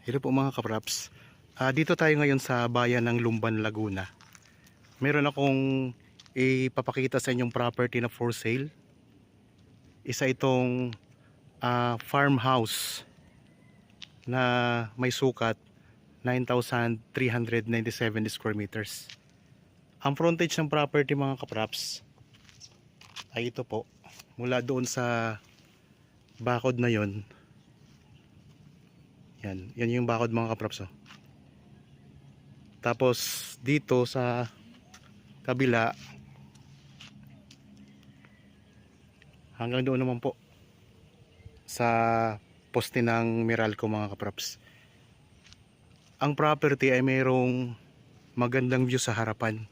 Hello po mga kapraps. Dito tayo ngayon sa bayan ng Lumban, Laguna. Meron akong ipapakita sa inyong property na for sale. Isa itong farmhouse na may sukat 9,397 square meters. Ang frontage ng property mga kapraps ay ito po. Mula doon sa bakod na yon. Yan yung bakod mga kapraps. Tapos dito sa kabila hanggang doon naman po sa poste ng Meralco mga kapraps. Ang property ay mayroong magandang view sa harapan.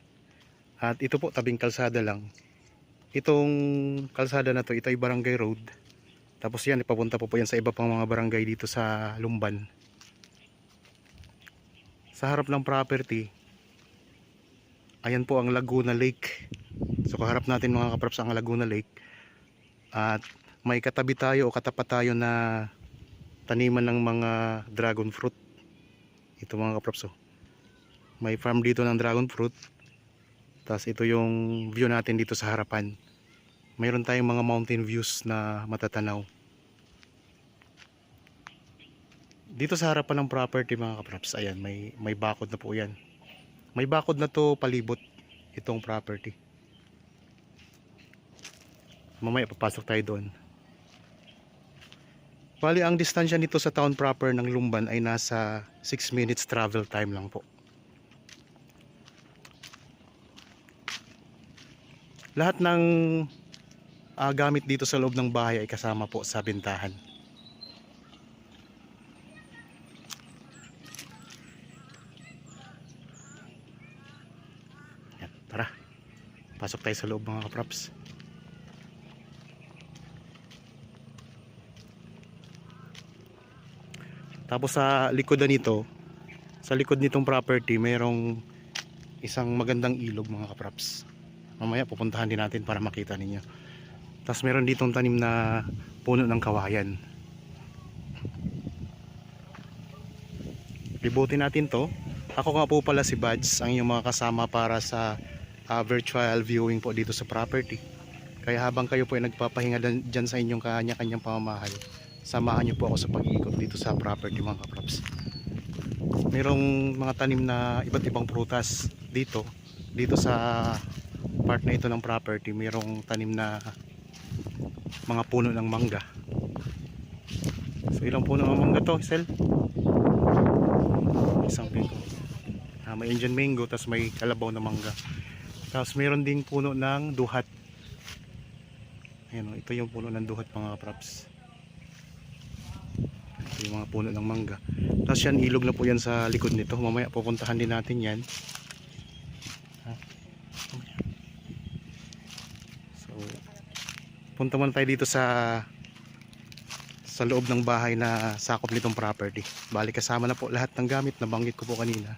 At ito po tabing kalsada lang. Itong kalsada na to, ito ay barangay road. Tapos yan, ipapunta po yan sa iba pang mga barangay dito sa Lumban. Sa harap ng property, ayan po ang Laguna Lake. So kaharap natin mga kapraps ang Laguna Lake. At may katabi tayo o katapat tayo na taniman ng mga dragon fruit. Ito mga kapraps. May farm dito ng dragon fruit. Tapos ito yung view natin dito sa harapan. Mayroon tayong mga mountain views na matatanaw. Dito sa harapan ng property mga kapraps, ayan, may bakod na po yan. May bakod na to palibot itong property. Mamaya papasok tayo doon. Bali ang distansya nito sa town proper ng Lumban ay nasa 6 minutes travel time lang po. Lahat ng gamit dito sa loob ng bahay ay kasama po sa bintahan. Yan, tara, pasok tayo sa loob mga kapraps. Tapos sa likod nito, sa likod nitong property, mayroong isang magandang ilog mga kapraps. Mamaya pupuntahan din natin para makita ninyo. Tapos meron ditong tanim na puno ng kawayan. Libutin natin to. Ako nga po pala si Bads, ang inyong mga kasama para sa virtual viewing po dito sa property. Kaya habang kayo po ay nagpapahinga dyan sa inyong kanya-kanyang pamamahal, samahan nyo po ako sa pag-iikot dito sa property mga kapraps. Merong mga tanim na iba't ibang prutas dito sa part na ito ng property. Merong tanim na mga puno ng mangga. So ilang puno ng mangga to, Sel? Isang pito. May Indian mango, tapos may kalabaw na mangga. Tapos meron ding puno ng duhat. Ayan, ito yung puno ng duhat mga kapraps. Ito yung mga puno ng mangga. Tapos yan, ilog na po yan sa likod nito. Mamaya pupuntahan din natin yan. So punta muna tayo dito sa loob ng bahay na sakop nitong property. Bali kasama na po lahat ng gamit na banggit ko po kanina.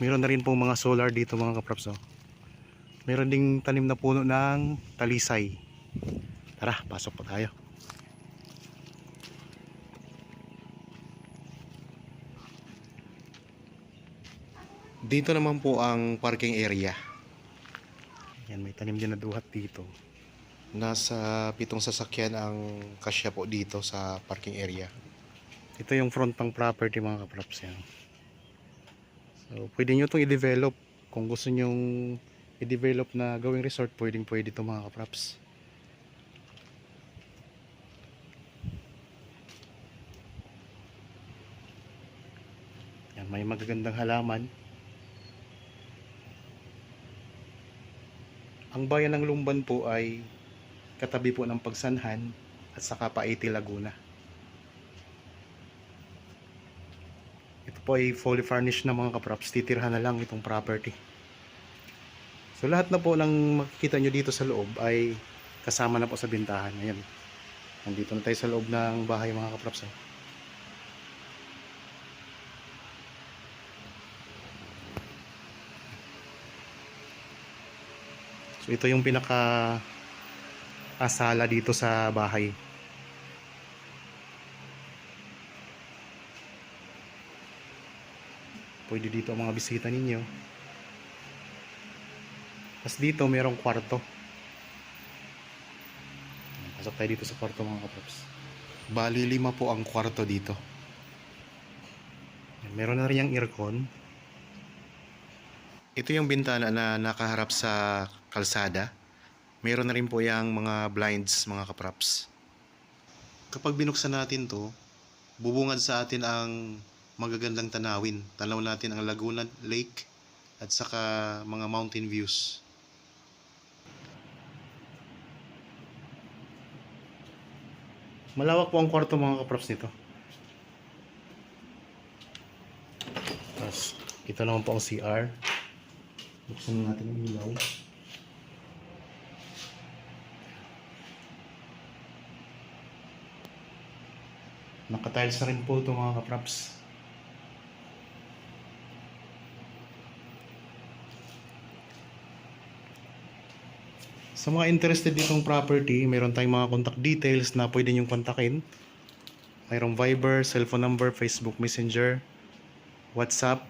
Meron na rin po mga solar dito mga kapraps. Meron ding tanim na puno ng talisay. Tara, pasok po tayo. Dito naman po ang parking area. Yan, may tanim din na duhat dito. Nasa 7 sasakyan ang kasya po dito sa parking area. Ito yung front ng property mga kapraps yan. So pwede nyo itong i-develop. Kung gusto nyo i-develop na gawing resort, pwede ito mga kapraps. Yan, may magagandang halaman. Ang bayan ng Lumban po ay katabi po ng Pagsanhan at saka Paiti, Laguna. Ito po ay fully furnished na mga kapraps. Titirhan na lang itong property. So lahat na po ng makikita nyo dito sa loob ay kasama na po sa bintahan. Ayan. Nandito na tayo sa loob ng bahay mga kapraps. So ito yung pinaka sala dito sa bahay. Pwede dito ang mga bisita ninyo. Tapos dito merong kwarto. Pasok tayo dito sa kwarto mga kaprops. Bali 5 po ang kwarto dito. Meron na rin yung aircon. Ito yung bintana na nakaharap sa kalsada. Meron na rin po yung mga blinds mga kaprops. Kapag binuksan natin to, bubungad sa atin ang magagandang tanawin. Tanaw natin ang Laguna Lake at saka mga mountain views. Malawak po ang kwarto mga kaprops nito. Tapos ito naman po ang CR. Buksan natin ang ilaw. Naka-tiles na rin po ito mga kaprops. Sa mga interested ditong property, meron tayong mga contact details na pwede nyong kontakin. Mayroong Viber, cellphone number, Facebook Messenger, WhatsApp.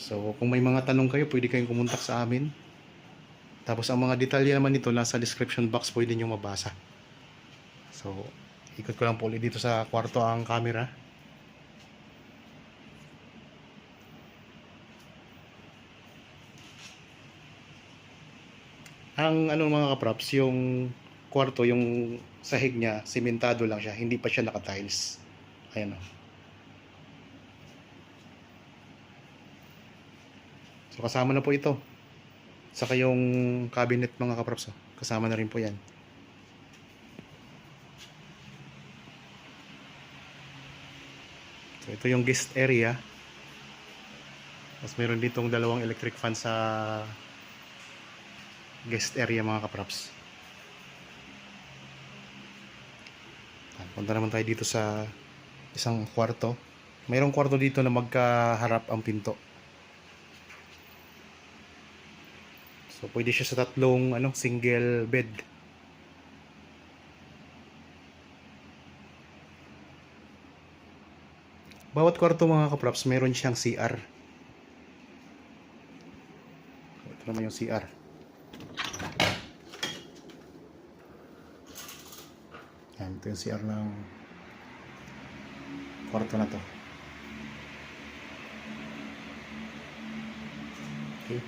So kung may mga tanong kayo, pwede kayong kumontak sa amin. Tapos ang mga detalye naman nito nasa description box, pwede nyo mabasa. So ikot ko lang po ulit dito sa kwarto ang camera. Ang ano mga kaprops, yung kwarto, yung sahig niya, simentado lang siya, hindi pa siya naka-tiles. Ayan o. So kasama na po ito. Saka yung cabinet mga kaprops, kasama na rin po yan. So ito yung guest area. Tapos meron ditong dalawang electric fan sa guest area mga kaprops. Punta naman tayo dito sa isang kwarto. Mayroong kwarto dito na magkaharap ang pinto. So pwede siya sa tatlong single bed. Bawat kwarto mga kaprops meron siyang CR. Ito naman yung CR. Yan, ito yung CR ng kwarto na to. Okay.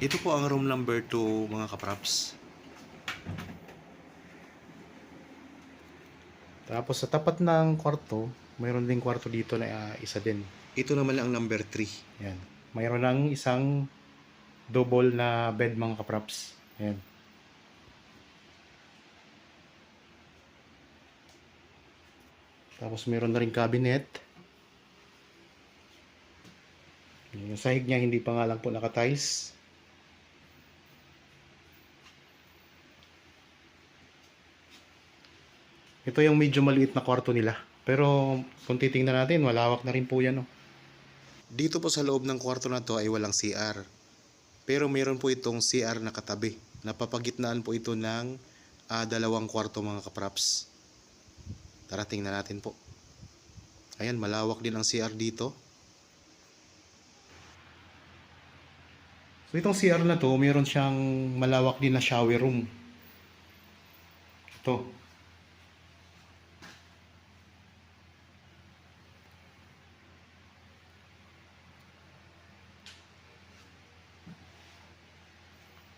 Ito po ang room number 2 mga kaprops. Tapos sa tapat ng kwarto, mayroon ding kwarto dito na isa din. Ito naman ang number 3. Yan. Mayroon ng isang double na bed mga kaprops. Yan. Tapos mayroon na rin cabinet. Yung sahig niya hindi pa nga lang po naka-tiles. Ito yung medyo maliit na kwarto nila. Pero kung titingnan natin, malawak na rin po yan. Dito po sa loob ng kwarto na to ay walang CR. Pero mayroon po itong CR na katabi. Napapagitnaan po ito ng dalawang kwarto mga kaprops. Tara tingnan natin po. Ayan, malawak din ang CR dito. So itong CR na to, mayroon siyang malawak din na shower room. Ito.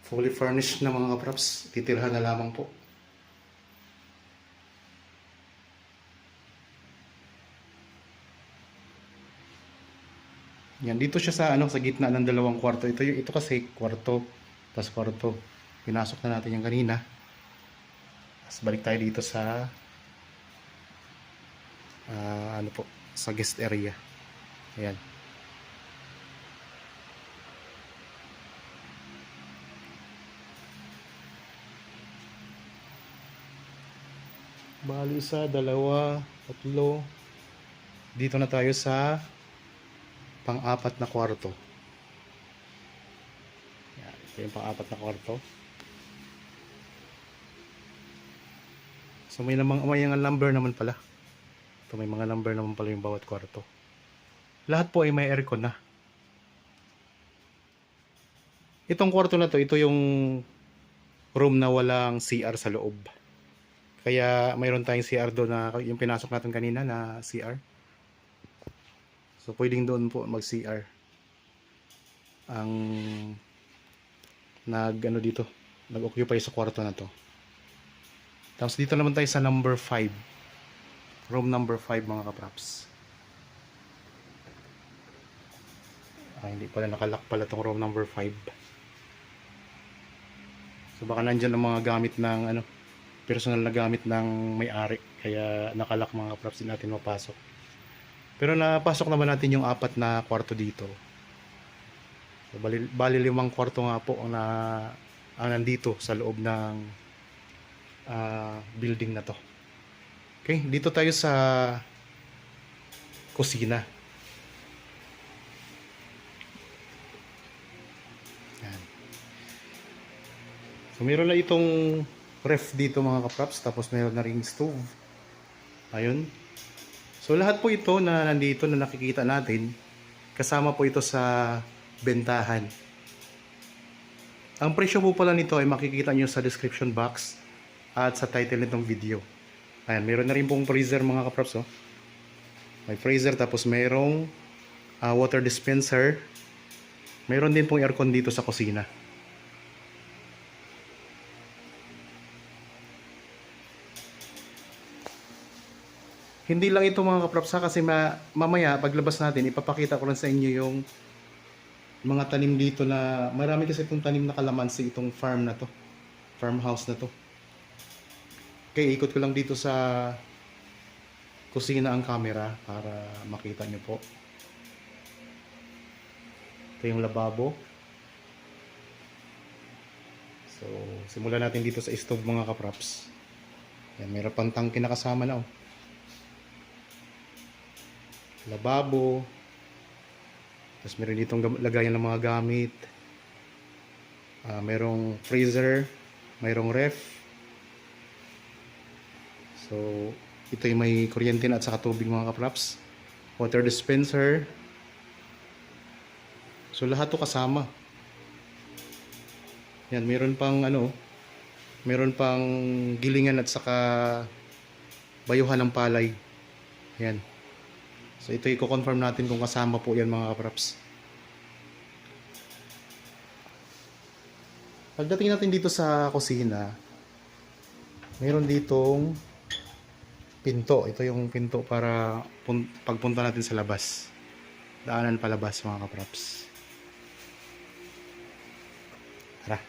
Fully furnished na mga kaprops. Titirhan na lamang po. Yan, dito siya sa sa gitna ng dalawang kwarto. Ito kasi kwarto, tas kwarto. Pinasok na natin yung kanina. Tapos balik tayo dito sa sa guest area. Ayan. Bali isa, dalawa, tatlo. Dito na tayo sa pang-apat na kwarto. Yan, ito yung pang-apat na kwarto. So may mga number naman pala. Ito may mga number naman pala yung bawat kwarto. Lahat po ay may aircon na. Itong kwarto na to, ito yung room na walang CR sa loob. Kaya mayroon tayong CR doon na yung pinasok natin kanina na CR. So pwedeng doon po mag-CR. Ang dito, nag-occupy sa kwarto na to. Tapos dito naman tayo sa number 5. Room number 5 mga kapraps. Hindi pala nakalock pala tong room number 5. So baka nandyan ang mga gamit ng personal na gamit ng may-ari. Kaya nakalock mga kapraps, din natin mapasok. Pero napasok naman natin yung 4 na kwarto dito. So, bali 5 kwarto nga po ang nandito sa loob ng building na to. Okay, dito tayo sa kusina. Yan. So meron na itong ref dito mga kapraps, tapos meron na ring stove. Ayun. So lahat po ito na nandito na nakikita natin, kasama po ito sa bentahan. Ang presyo po pala nito ay makikita nyo sa description box at sa title nitong video. Ayan, meron na rin pong freezer mga kaprops. Oh. May freezer, tapos mayroong water dispenser. Meron din pong aircon dito sa kusina. Hindi lang ito mga kaprops kasi mamaya paglabas natin ipapakita ko lang sa inyo yung mga tanim dito na marami kasi itong tanim na kalamansi, itong farm na to, farmhouse na to. Okay, ikot ko lang dito sa kusina ang camera para makita nyo po. Ito yung lababo. So simulan natin dito sa stove mga kaprops. Yan, mayroon pang tangke na kasama na. Oh, lababo. Tapos meron ditong lagayan ng mga gamit. Merong freezer, mayroong ref. So ito yung may kuryente na at saka tubig mga kaprops. Water dispenser. So lahat to kasama. Yan, meron pang meron pang gilingan at saka bayuhan ng palay. Yan. So ito i-confirm natin kung kasama po yan mga kaprops. Pagdating natin dito sa kusina, mayroon ditong pinto. Ito yung pinto para pagpunta natin sa labas. Daanan palabas mga kaprops. Tara.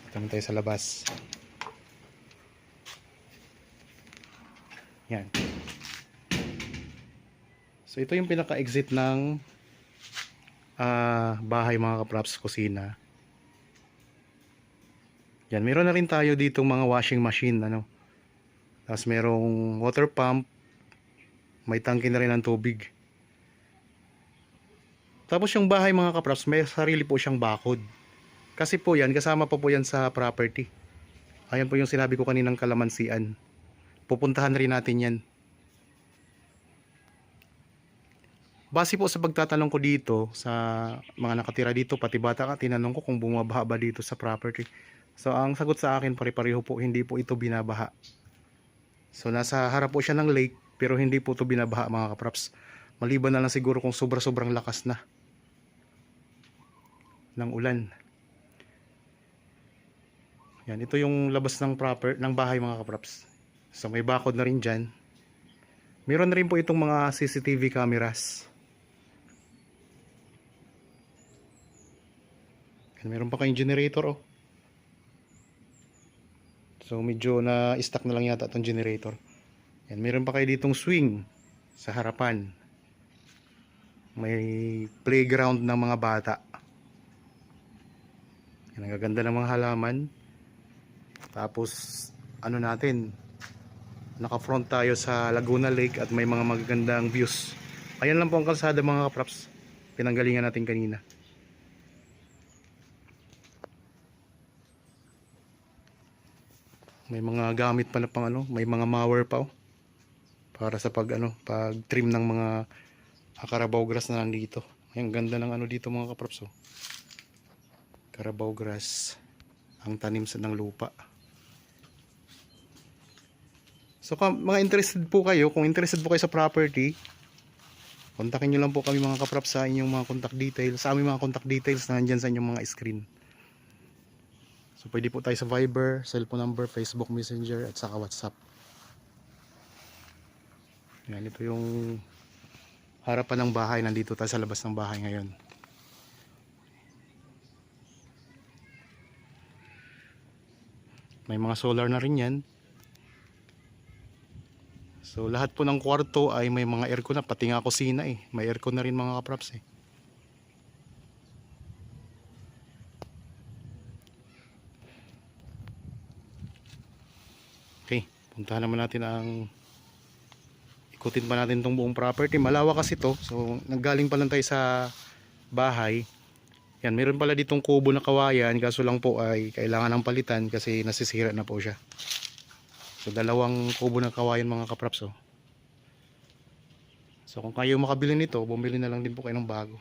Ito tayo sa labas. Yan. So ito yung pinaka-exit ng bahay mga kaprops, kusina. Yan, meron na rin tayo ditong mga washing machine, Tapos merong water pump, may tangke na rin ng tubig. Tapos yung bahay mga kaprops, may sarili po siyang bakod. Kasi po yan, kasama po yan sa property. Ayan po yung sinabi ko kaninang kalamansian. Pupuntahan rin natin yan. Base po sa pagtatanong ko dito sa mga nakatira dito, pati bata ka, tinanong ko kung bumabaha ba dito sa property. So ang sagot sa akin, pare-pareho po, hindi po ito binabaha. So nasa harap po siya ng lake, pero hindi po ito binabaha mga kaprops. Maliban na lang siguro kung sobrang lakas na ng ulan. Yan, ito yung labas ng bahay mga kaprops. So may bakod na rin dyan. Meron na rin po itong mga CCTV cameras. Meron pa kayong generator. So medyo na-stuck na lang yata itong generator. Yan, meron pa kayo ditong swing sa harapan. May playground ng mga bata. Yan, ang gaganda ng mga halaman. Tapos naka-front tayo sa Laguna Lake at may mga magagandang views. Ayan lang po ang kalsada mga kaprops, pinanggalingan natin kanina. May mga gamit pa na may mga mower pa para sa pag trim ng mga Carabao grass na lang dito. Ang ganda ng ano dito mga kaprops, oh. Carabao grass ang tanim sa ng lupa. So mga interested po kayo, kung interested po kayo sa property, kontakin nyo lang po kami mga kaprops sa inyong mga contact details, sa aming mga contact details na nandyan sa inyong mga screen. So pwede po tayo sa Viber, cellphone number, Facebook Messenger at saka WhatsApp. Yan, ito yung harapan ng bahay. Nandito tayo sa labas ng bahay ngayon. May mga solar na rin yan. So lahat po ng kwarto ay may mga aircon na, pati nga kusina eh. May aircon na rin mga kaprops eh. Okay, puntahan naman natin ang ikutin pa natin itong buong property. Malawak kasi to. So naggaling pa lang tayo sa bahay. Yan, meron pala ditong kubo na kawayan, kaso lang po ay kailangan ng palitan kasi nasisira na po siya. So dalawang kubo ng kawayan mga kaprops, oh. So kung kayo makabili nito, bumili na lang din po kayo ng bago.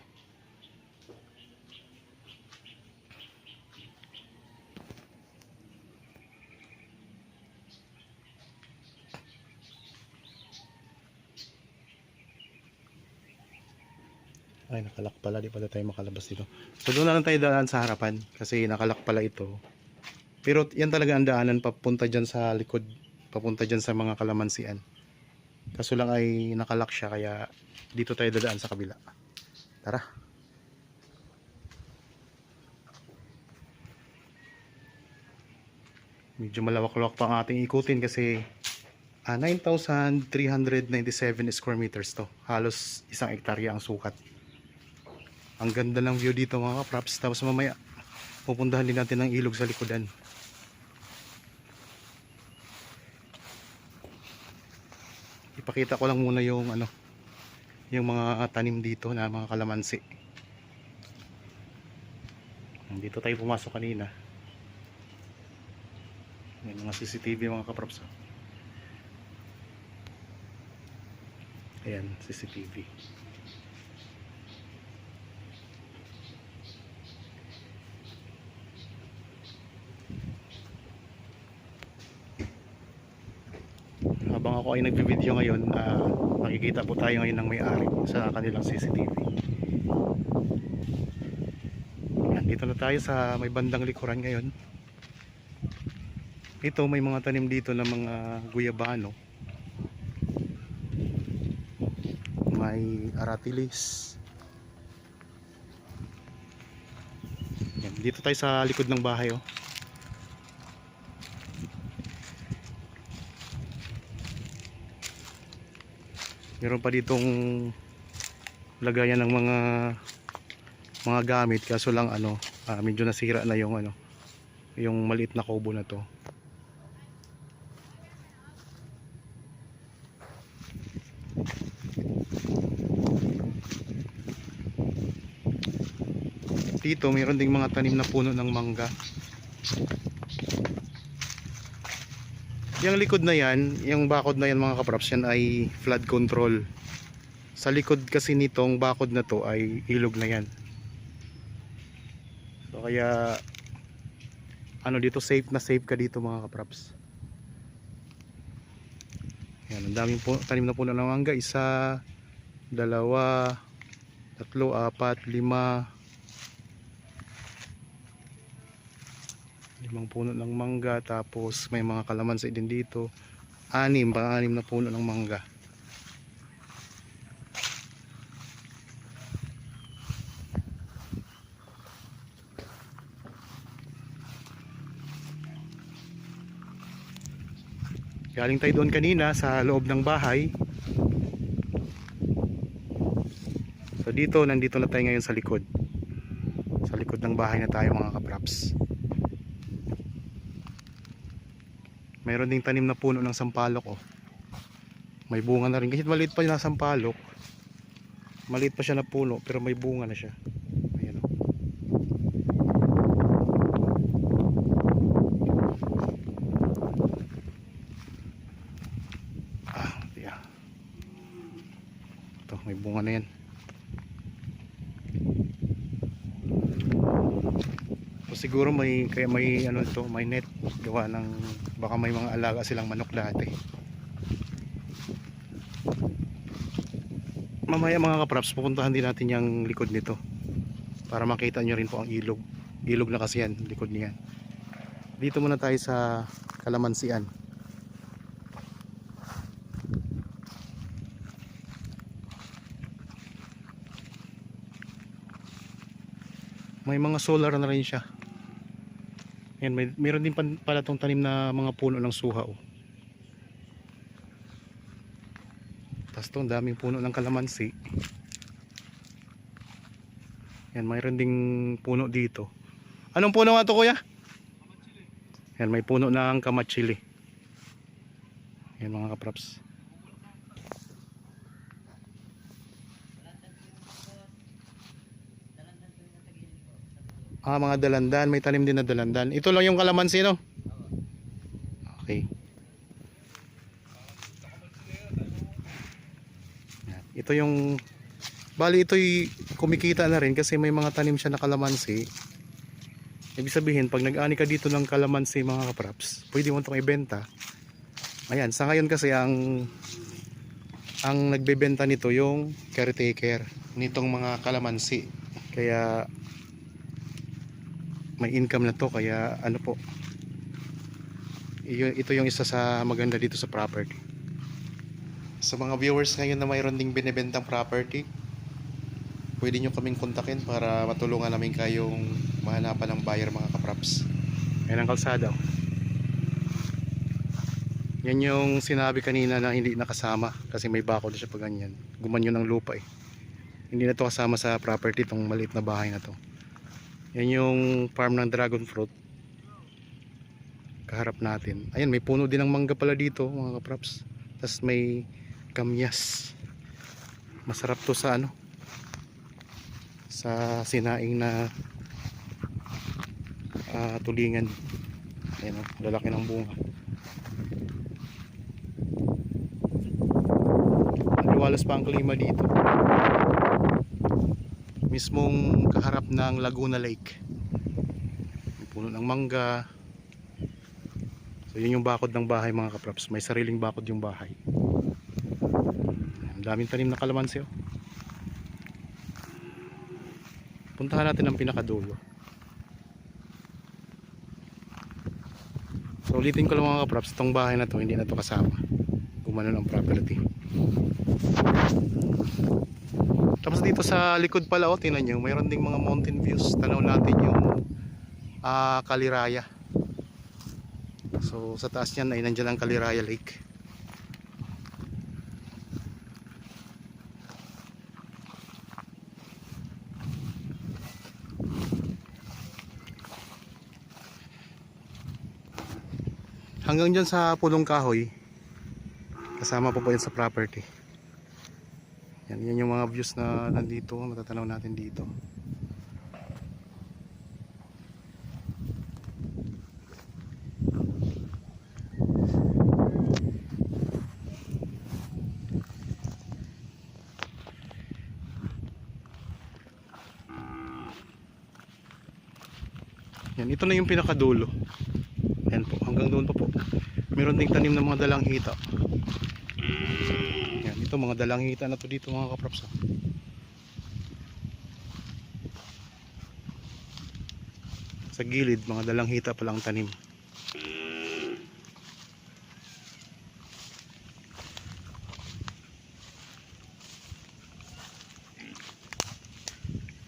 Ay, nakalak pala, di pala tayo makalabas dito. So doon na lang tayo daan sa harapan kasi nakalak pala ito. Pero yan talaga ang daanan papunta dyan sa likod, papunta dyan sa mga kalamansian. Kaso lang ay nakalak siya, kaya dito tayo dadaan sa kabila. Tara. Medyo malawak-lawak pa ang ating ikutin kasi 9,397 square meters to. Halos 1 hektarya ang sukat. Ang ganda ng view dito mga kaprops. Tapos mamaya pupuntahan din natin ng ilog sa likodan. Ipakita ko lang muna yung ano, yung mga tanim dito na mga kalamansi. Dito tayo pumasok kanina. May mga CCTV mga kaprops. Ayan, CCTV. Habang ako ay nagbi-video ngayon, makikita po tayo ngayon ng may-ari sa kanilang CCTV. Yan, dito na tayo sa may bandang likuran ngayon. Ito may mga tanim dito na mga guyabano. May aratilis. Yan, dito tayo sa likod ng bahay, oh. Meron pa ditong lagayan ng mga gamit, kaso lang ano, medyo nasira na yung ano, yung maliit na kubo na to. Dito meron ding mga tanim na puno ng mangga. Yung likod na yan, yung bakod na yan mga kaprops, yan ay flood control. Sa likod kasi nitong bakod na to ay ilog na yan. So kaya ano dito, safe na safe ka dito mga kaprops. Yan, ang daming tanim na puno ng mangga. 1, 2, 3, 4, 5. 5 puno ng mangga, tapos may mga kalamansi din dito. 6 na puno ng mangga. Galing tayo doon kanina sa loob ng bahay. So dito, nandito na tayo ngayon sa likod. Sa likod ng bahay na tayo mga kaprops. Mayroon ding tanim na puno ng sampalok, oh. May bunga na rin. Kasi maliit pa yung sampalok. Maliit pa siya na puno pero may bunga na siya. Ayan, oh. Yeah. Ito, may bunga na yan. siguro kaya may ano to, may net gawa ng baka may mga alaga silang manok dati. Mamaya mga kapraps, pupuntahan din natin yung likod nito para makita nyo rin po ang ilog. Ilog na kasi yan, likod niyan. Dito muna tayo sa kalamansian. May mga solar na rin siya. Yan, mayroon din pala tong tanim na mga puno ng suha. Oh. Tapos to, daming puno ng kalamansi. Yan, mayroon ding puno dito. Anong puno nga to, kuya? Yan, may puno ng kamatsili. Yan mga kapraps. Mga dalandan, may tanim din na dalandan. Ito lang yung kalamansi, no? Okay. Yan. Ito yung bali ito'y kumikita na rin kasi may mga tanim siya na kalamansi. Ibig sabihin, pag nag-ani ka dito ng kalamansi mga kapraps, pwede mo itong ibenta. Ayan, sa ngayon kasi ang nagbebenta nito yung caretaker nitong mga kalamansi. Kaya may income na to, kaya ano po, ito yung isa sa maganda dito sa property. Sa mga viewers ngayon na mayroon ding binibentang property, pwede nyo kaming kontakin para matulungan namin kayong mahanapan ng buyer mga kapraps. Ayan ang kalsada. Yan yung sinabi kanina na hindi nakasama kasi may bakod siya pag ganyan. Gumanyo ng lupa eh. Hindi na to kasama sa property, tong maliit na bahay na to. Yan yung farm ng dragon fruit. Kaharap natin. Ayan, may puno din ng mangga pala dito mga kapraps. Tapos may kamyas. Masarap to sa ano, sa sinaing na tulingan. Ayan o, lalaki ng bunga. Aliwalas pa ang klima dito. Mismong kaharap ng Laguna Lake. May puno ng mangga. So yun yung bakod ng bahay mga kapraps. May sariling bakod yung bahay. Ang daming tanim na kalamansi. Puntahan natin ang pinakadulo. So ulitin ko lang mga kapraps, itong bahay na to hindi na to kasama. Gumano ng property. Tapos dito sa likod pala, tingnan nyo, mayroon ding mga mountain views. Tanaw natin yung Kaliraya. So sa taas niyan ay nandiyan ang Kaliraya Lake. Hanggang dyan sa Pulong Kahoy, kasama po po yan sa property. Yan yung mga views na nandito, matatanaw natin dito. Yan, ito na yung pinakadulo. Yan po, hanggang doon pa po. Meron ding tanim ng mga dalang hita. Yan, ito mga dalang hita na to dito mga kapraps. Sa gilid, mga dalang hita pa lang tanim.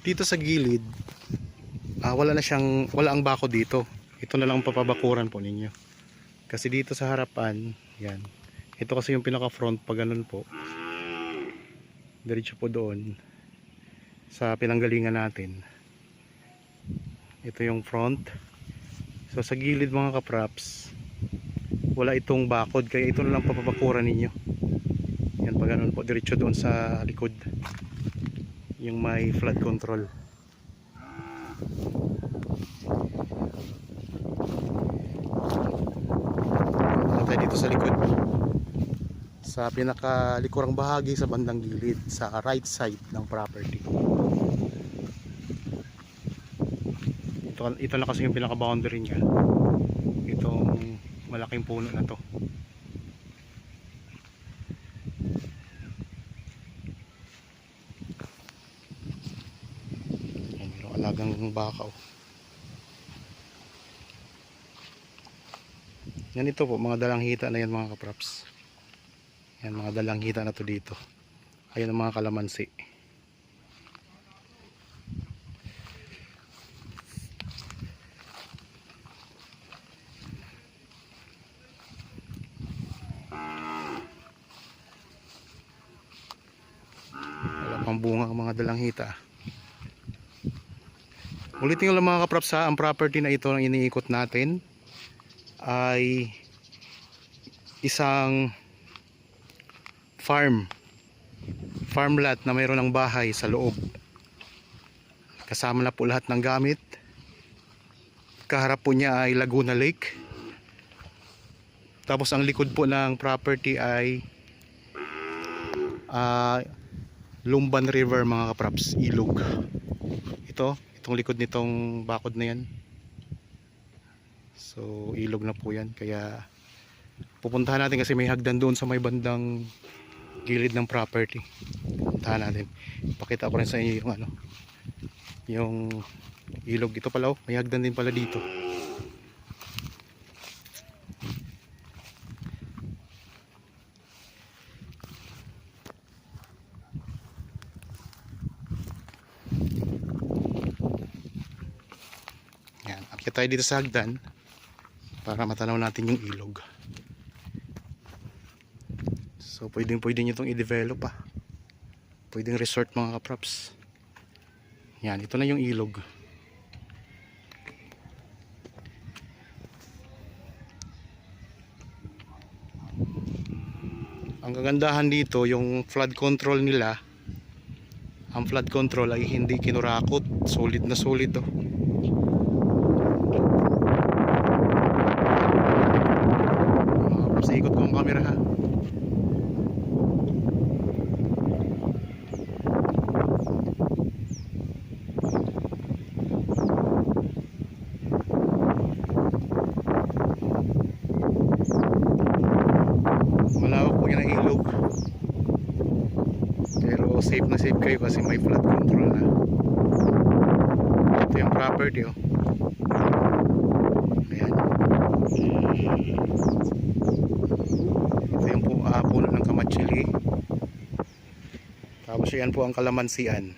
Dito sa gilid, wala ang bako dito. Ito na lang papabakuran po ninyo. Kasi dito sa harapan, yan. Ito kasi yung pinaka front pag ganun po. Diretso po doon sa pinanggalingan natin. Ito yung front. So sa gilid mga kapraps, wala itong bakod, kaya ito na lang papabakuran ninyo. Yan pag ganun po, diretso doon sa likod. Yung may flood control. Dito sa likod, sa pinakalikurang bahagi sa bandang gilid, sa right side ng property. Ito ito na kasi yung pinaka boundary niya, itong malaking puno na to. Yan, mayroong alagang baka. Yan, ito po mga dalanghita na yan mga kapraps. Yan, mga dalanghita na to dito. Ayan ang mga kalamansi. Wala pang bunga ang mga dalanghita. Ulitin ko lang mga kapraps ha, ang property na ito ang iniikot natin ay isang farm lot na mayroon ng bahay sa loob. Kasama na po lahat ng gamit. Kaharap po niya ay Laguna Lake. Tapos ang likod po ng property ay Lumban River mga kapraps, ilog. Itong likod nitong bakod na yan. So ilog na po yan, kaya pupuntahan natin kasi may hagdan doon sa may bandang gilid ng property. Pupuntahan natin. Pakita ko rin sa inyo yung yung ilog dito pala. May hagdan din pala dito. Yan, akyat tayo dito sa hagdan para matanaw natin yung ilog. So pwedeng nyo itong i-develop pa. Pwedeng resort mga kaprops. Yan, ito na yung ilog. Ang kagandahan dito, yung flood control nila, ang flood control ay hindi kinurakot. Solid na solid oh. Ikot ko ang camera ha. Malawak po yan ang ilog, pero safe na safe kayo kasi may flood control na. Ito yung property oh. Ayan. Ito yung puno ng kamatsili. Tapos yan po ang kalamansian.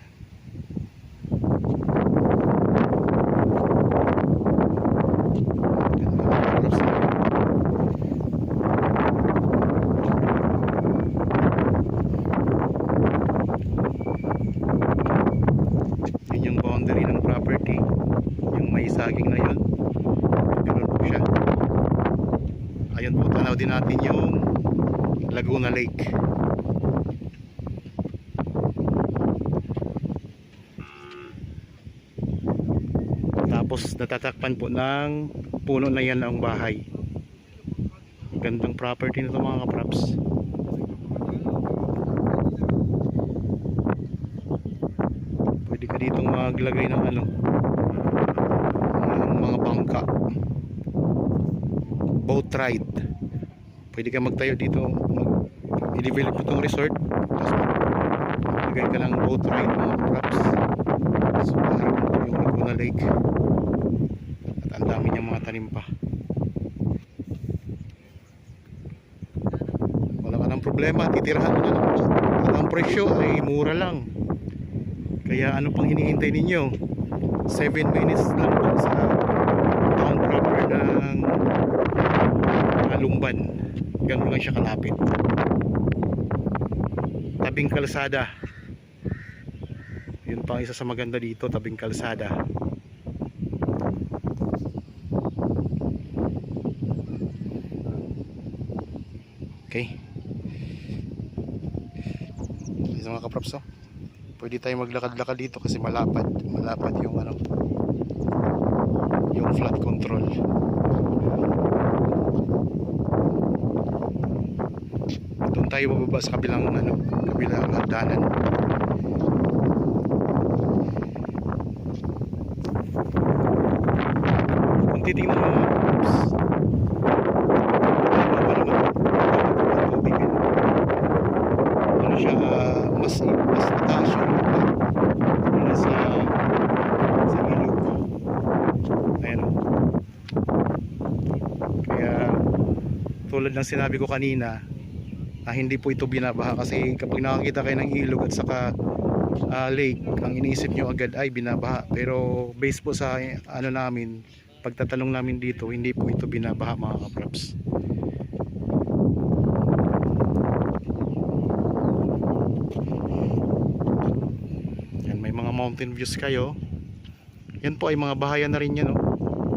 Yun yung boundary ng property. Yung may saging na yun. Ganun po siya. Ayun po, tanaw din natin yung Laguna Lake. Tapos natatakpan po ng puno na yan ang bahay. Gandang property nito mga kaprops. Pwede ka ditong maglagay ng ng mga bangka, boat ride. Pwede ka magtayo dito, i-develop itong resort, tapos maglagay ka ng boat ride mga props. So harap po yung Laguna Lake at ang dami niyang mga tanim pa. Wala ka ng problema, titirahan mo na lang po at ang presyo ay mura lang. Kaya ano pang hinihintay ninyo? 7 minutes lang po sa town proper ng Lumban. Ganun lang siya kalapit. Tabing kalsada. Yun pa isa sa maganda dito, tabing kalsada. Okay. Isa mga kaprops oh. Pwede tayo maglakad-lakad dito kasi malapad yung yung flood control. Doon tayo bababa sa kabilang kabilang hagdanan. titingnan mo mga kapraps, pa naman ang tubig eh. Ano siya, mas mataas yung lupa mula sa ilog. Ayan o. Kaya tulad ng sinabi ko kanina, hindi po ito binabaha kasi kapag nakakita kayo ng ilog at saka lake, ang iniisip nyo agad ay binabaha, pero based po sa ano namin, pagtatanong namin dito, hindi po ito binabaha mga kapraps. Yan, may mga mountain views kayo. Yan po ay mga bahayan na rin yan, no?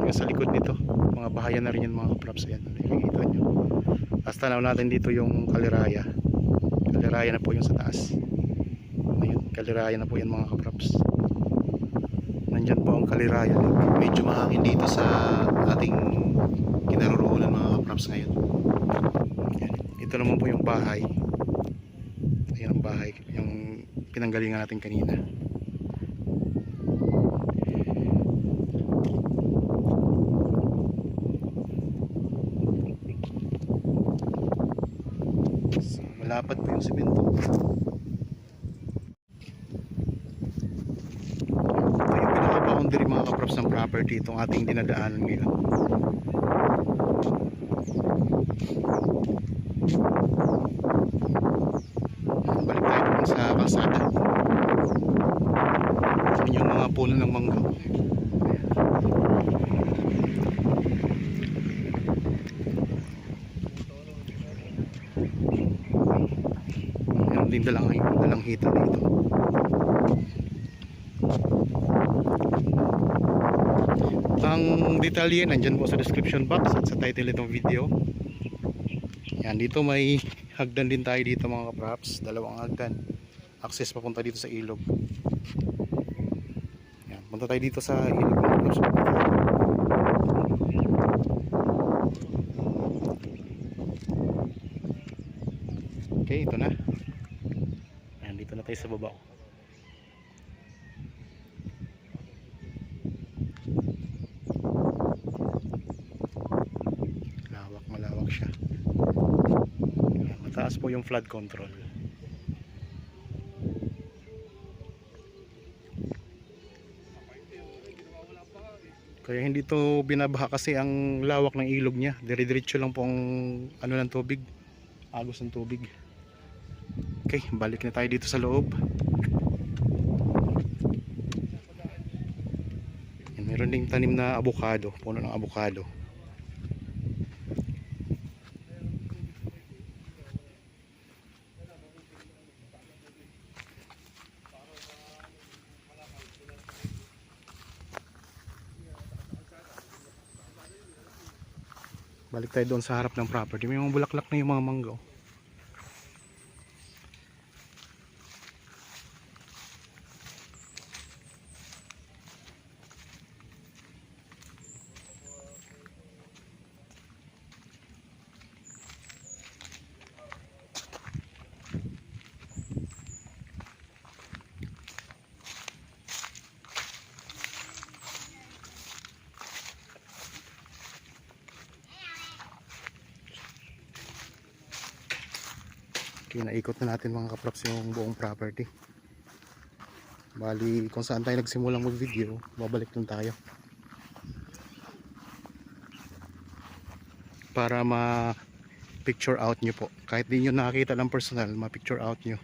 Yung sa likod nito, mga bahayan na rin yan mga kapraps. Yan, nakikita nyo. Tapos tanaw natin dito yung Kaliraya. Kaliraya na po yung sa taas. Ayun, Kaliraya na po yan mga kapraps. Nandyan po ang Kaliraya. Medyo mahangin dito sa ating kinaroroonan mga kapraps ngayon. Yan. Ito naman po yung bahay. Ayan ang bahay, yung pinanggalingan natin kanina. So, malapad po yung simento. Boundary mga kaprops ng property itong ating dinadaanan ngayon. Balik tayo dun sa kalsada. Yan yung mga puno ng mangga. Yan din dalang hita dito. Ang detalye nandyan po sa description box at sa title nitong video. Yan, dito may hagdan din tayo dito mga kaprops, dalawang hagdan, access papunta dito sa ilog. Yan, punta tayo dito sa ilog mga kaprops. Okay, ito na. Yan, dito na tayo sa baba. Malawak siya. Mataas po yung flood control. Kaya hindi to binabaha kasi ang lawak ng ilog niya. Dire-diretso lang po ang ano ng tubig, agos ng tubig. Okay, balik na tayo dito sa loob. Yan, meron ding tanim na avocado, puno ng avocado. Balik tayo doon sa harap ng property. May mga bulaklak na yung mga mangga. Kinaikot na natin mga kaprops yung buong property. Bali kung saan tayo nagsimulang mag video, babalik lang tayo para ma picture out nyo po. Kahit di nyo nakakita ng personal, ma picture out nyo.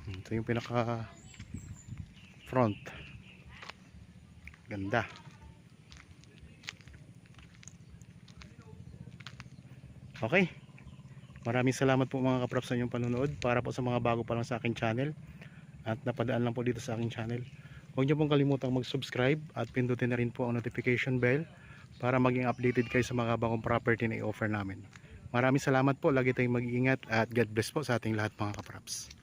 Ito yung pinaka front. Ganda. Okay, maraming salamat po mga kaprops sa inyong panonood. Para po sa mga bago pa lang sa aking channel at napadaan lang po dito sa aking channel, huwag niyo pong kalimutang mag-subscribe at pindutin na rin po ang notification bell para maging updated kayo sa mga bagong property na i-offer namin. Maraming salamat po, lagi tayong mag-iingat at God bless po sa ating lahat mga kaprops.